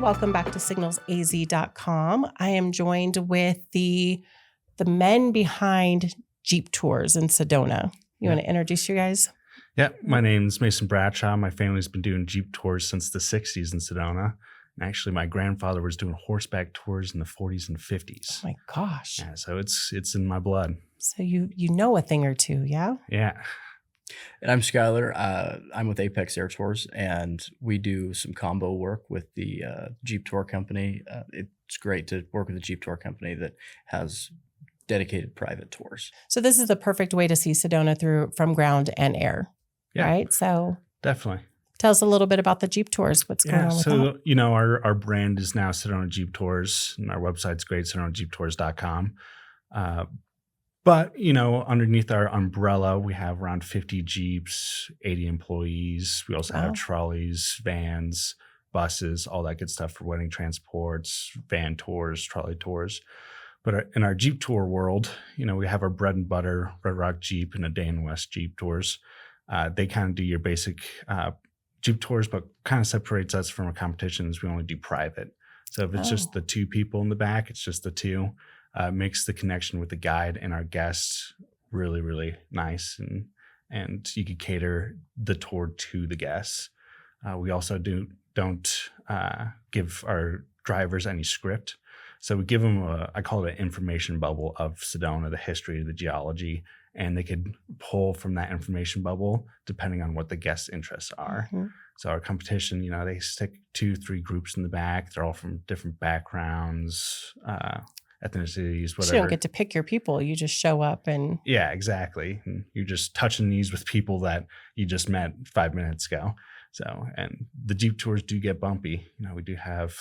welcome back to signalsaz.com. I am joined with the men behind Jeep Tours in Sedona. You want to introduce you guys? Yeah, my name's Mason Bradshaw. My family's been doing Jeep Tours since the 60s in Sedona. And actually, my grandfather was doing horseback tours in the 40s and 50s. Oh my gosh. Yeah, so it's in my blood. So you know a thing or two, yeah? Yeah. And I'm Skyler. I'm with Apex Air Tours, and we do some combo work with the Jeep Tour company. It's great to work with a Jeep Tour company that has dedicated private tours. So this is the perfect way to see Sedona from ground and air, right? So Definitely. Tell us a little bit about the Jeep Tours. What's going on with that? So, our brand is now Sedona Jeep Tours, and our website's great, SedonaJeepTours.com. But, underneath our umbrella, we have around 50 Jeeps, 80 employees. We also have trolleys, vans, buses, all that good stuff for wedding transports, van tours, trolley tours. But in our Jeep Tour world, we have our bread and butter, Red Rock Jeep and a Day in West Jeep Tours. They kind of do your basic Jeep Tours, but kind of separates us from our competition is we only do private. So if it's just the two people in the back, it's just the two. Makes the connection with the guide and our guests really, really nice, and you could cater the tour to the guests. We also don't give our drivers any script, so we give them I call it an information bubble of Sedona, the history, the geology, and they could pull from that information bubble depending on what the guests' interests are. Mm-hmm. So our competition, they stick 2-3 groups in the back. They're all from different backgrounds. Ethnicities, whatever. So you don't get to pick your people. You just show up and... Yeah, exactly. And you're just touching knees with people that you just met 5 minutes ago. So, and the Jeep Tours do get bumpy. We do have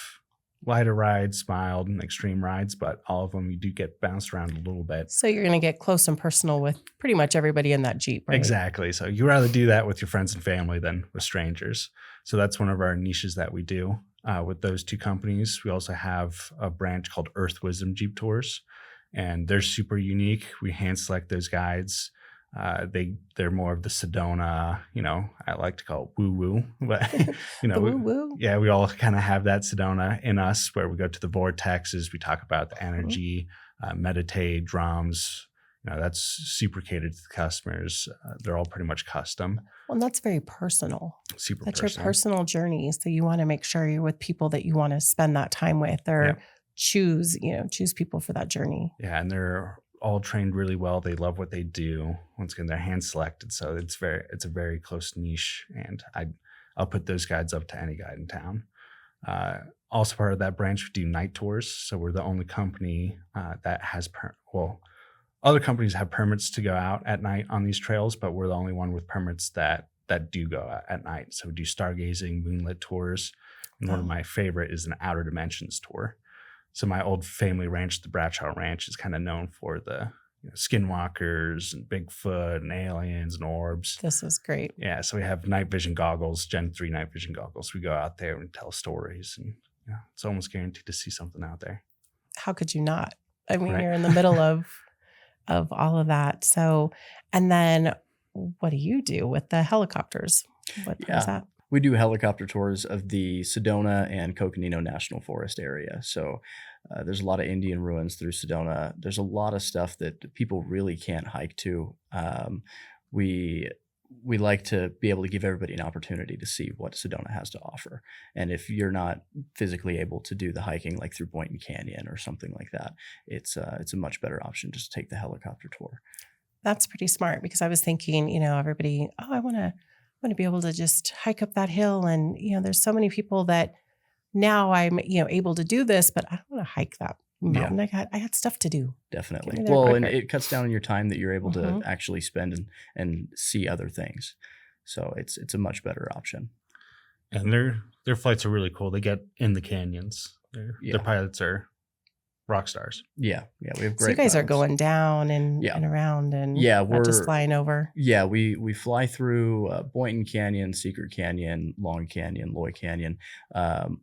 lighter rides, mild, and extreme rides, but all of them you do get bounced around a little bit. So you're going to get close and personal with pretty much everybody in that Jeep, right? Exactly. So you rather do that with your friends and family than with strangers. So that's one of our niches that we do. With those two companies, we also have a branch called Earth Wisdom Jeep Tours, and they're super unique. We hand select those guides. They're more of the Sedona, I like to call it woo woo, but we all kind of have that Sedona in us, where we go to the vortexes, we talk about the energy, meditate, drums. That's super catered to the customers. They're all pretty much custom. Well, and that's very personal. That's your personal journey. So you want to make sure you're with people that you want to spend that time with, or choose people for that journey. Yeah, and they're all trained really well. They love what they do. Once again, they're hand selected, so it's a very close niche, and I'll put those guides up to any guide in town. Also part of that branch, we do night tours. So we're the only company that has other companies have permits to go out at night on these trails, but we're the only one with permits that do go out at night. So we do stargazing, moonlit tours. And one of my favorite is an outer dimensions tour. So my old family ranch, the Bradshaw Ranch, is kind of known for the Skinwalkers and Bigfoot and aliens and orbs. This is great. Yeah, so we have night vision goggles, Gen 3 night vision goggles. We go out there and tell stories, and it's almost guaranteed to see something out there. How could you not? I mean, You're in the middle of all of that. So, and then what do you do with the helicopters? What is that? We do helicopter tours of the Sedona and Coconino National Forest area. So there's a lot of Indian ruins through Sedona. There's a lot of stuff that people really can't hike to. We like to be able to give everybody an opportunity to see what Sedona has to offer. And if you're not physically able to do the hiking, like through Boynton Canyon or something like that, it's a much better option just to take the helicopter tour. That's pretty smart, because I was thinking, everybody, I want to be able to just hike up that hill. And, there's so many people that now I'm, able to do this, but I don't want to hike that mountain. I got stuff to do. Definitely. Well, and it cuts down on your time that you're able to actually spend and see other things. So it's a much better option. And their flights are really cool. They get in the canyons. Their pilots are rock stars. Yeah. We have great. So you guys pilots. are going down and around and not just flying over. Yeah, we fly through Boynton Canyon, Secret Canyon, Long Canyon, Loy Canyon,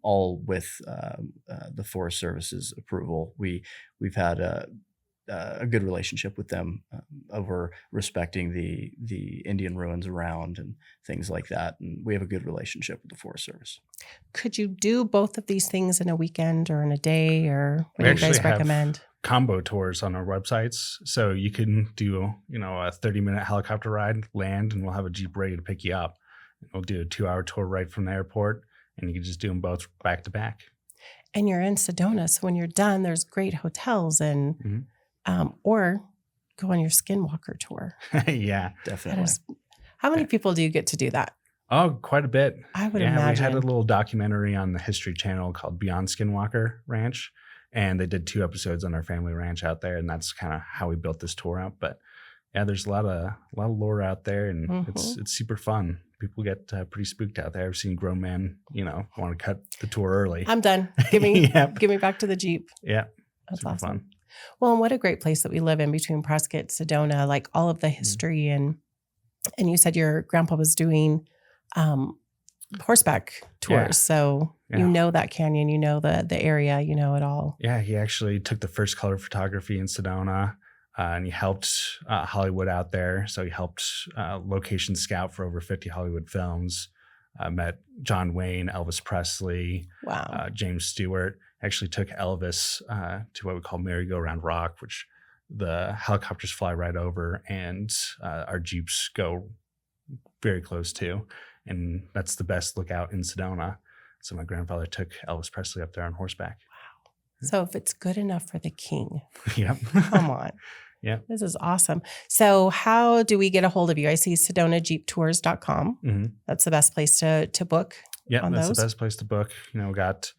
all with the Forest Service's approval. We've had a good relationship with them over respecting the Indian ruins around and things like that. And we have a good relationship with the Forest Service. Could you do both of these things in a weekend or in a day, or what We do you actually guys have recommend? combo tours on our websites. So you can do, a 30-minute helicopter ride, land, and we'll have a Jeep ready to pick you up. We'll do a 2-hour tour right from the airport, and you can just do them both back to back. And you're in Sedona, so when you're done, there's great hotels and or go on your Skinwalker tour. Yeah. Definitely. How many people do you get to do that? Oh, quite a bit. I would We had imagine. a little documentary on the History Channel called Beyond Skinwalker Ranch, and they did 2 episodes on our family ranch out there, and that's kind of how we built this tour out. But yeah, there's a lot of lore out there, and it's super fun. People get pretty spooked out there. I've seen grown men, want to cut the tour early. I'm done. Give me Yep. give me back to the Jeep. Yeah, That's super awesome. fun. Well, and what a great place that we live in between Prescott, Sedona, like all of the history and you said your grandpa was doing horseback tours. Yeah. So Yeah. you know that canyon, you know the area, you know it all. Yeah, he actually took the first color photography in Sedona, and he helped Hollywood out there. So he helped location scout for over 50 Hollywood films. Met John Wayne, Elvis Presley, Wow. James Stewart. Actually took Elvis to what we call merry-go-round rock, which the helicopters fly right over, and our Jeeps go very close to. And that's the best lookout in Sedona. So my grandfather took Elvis Presley up there on horseback. So if it's good enough for the king, Yep. come on. Yeah. This is awesome. So how do we get a hold of you? I see SedonaJeepTours.com. Mm-hmm. That's the best place to book. Yeah, on that's those? the best place to book. We got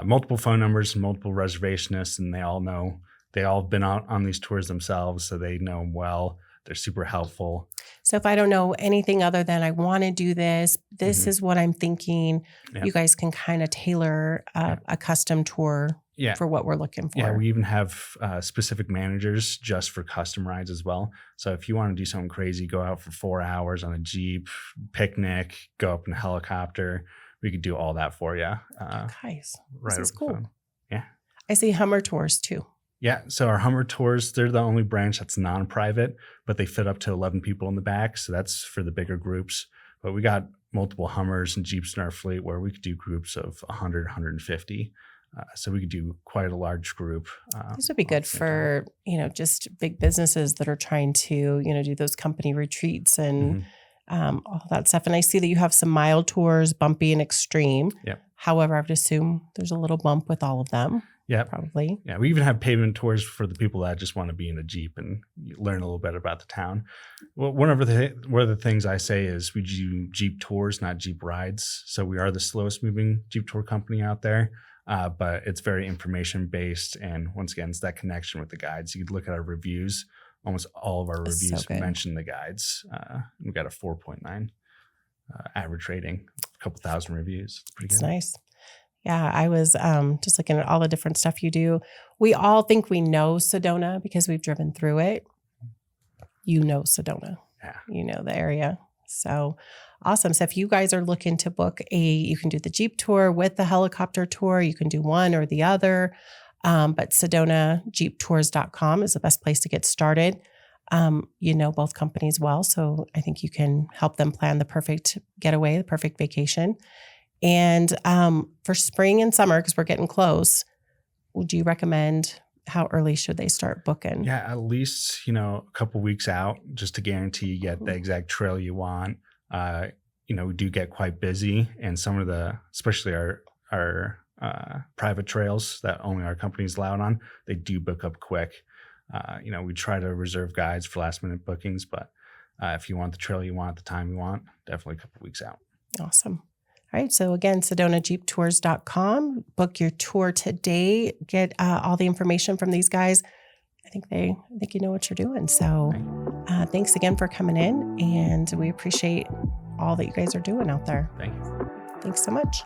multiple phone numbers and multiple reservationists, and they all have been on these tours themselves, so they know them well. They're super helpful. So if I don't know anything other than I want to do this, this Mhm. is what I'm thinking. Yeah. You guys can kind of tailor a custom tour Yeah. for what we're looking for. Yeah, we even have specific managers just for custom rides as well. So if you want to do something crazy, go out for 4 hours on a Jeep, picnic, go up in a helicopter, we could do all that for you. Guys, Right this is over the cool. phone. Yeah. I see Hummer tours too. Yeah, so our Hummer tours, they're the only branch that's non-private, but they fit up to 11 people in the back. So that's for the bigger groups. But we got multiple Hummers and Jeeps in our fleet where we could do groups of 100, 150. So we could do quite a large group. This would be all at good the same for, just big businesses that are trying to, do those company retreats and time. all that stuff. And I see that you have some mild tours, bumpy and extreme. Yep. However, I would assume there's a little bump with all of them. Yep. Probably. Yeah, we even have pavement tours for the people that just want to be in a Jeep and learn a little bit about the town. Well, one of the things I say is we do Jeep tours, not Jeep rides. So we are the slowest moving Jeep tour company out there, but it's very information based. And once again, it's that connection with the guides. You could look at our reviews. Almost all of our That's so reviews good. mention the guides. We got a 4.9 average rating, a couple thousand reviews. It's pretty It's good. nice. Yeah, I was just looking at all the different stuff you do. We all think we know Sedona because we've driven through it. You know Sedona. Yeah. You know the area. So awesome. So if you guys are looking to book you can do the Jeep tour with the helicopter tour. You can do one or the other. But SedonaJeepTours.com is the best place to get started. You know both companies well, so I think you can help them plan the perfect getaway, the perfect vacation. And for spring and summer, because we're getting close, would you recommend how early should they start booking? Yeah, at least, a couple weeks out just to guarantee you get the exact trail you want. We do get quite busy, and some of especially our private trails that only our company's allowed on, they do book up quick. We try to reserve guides for last minute bookings, but if you want the trail you want at the time you want, definitely a couple weeks out. Awesome. All right. So again, SedonaJeepTours.com. Book your tour today. Get all the information from these guys. I think you know what you're doing. So thanks again for coming in, and we appreciate all that you guys are doing out there. Thank you. Thanks so much.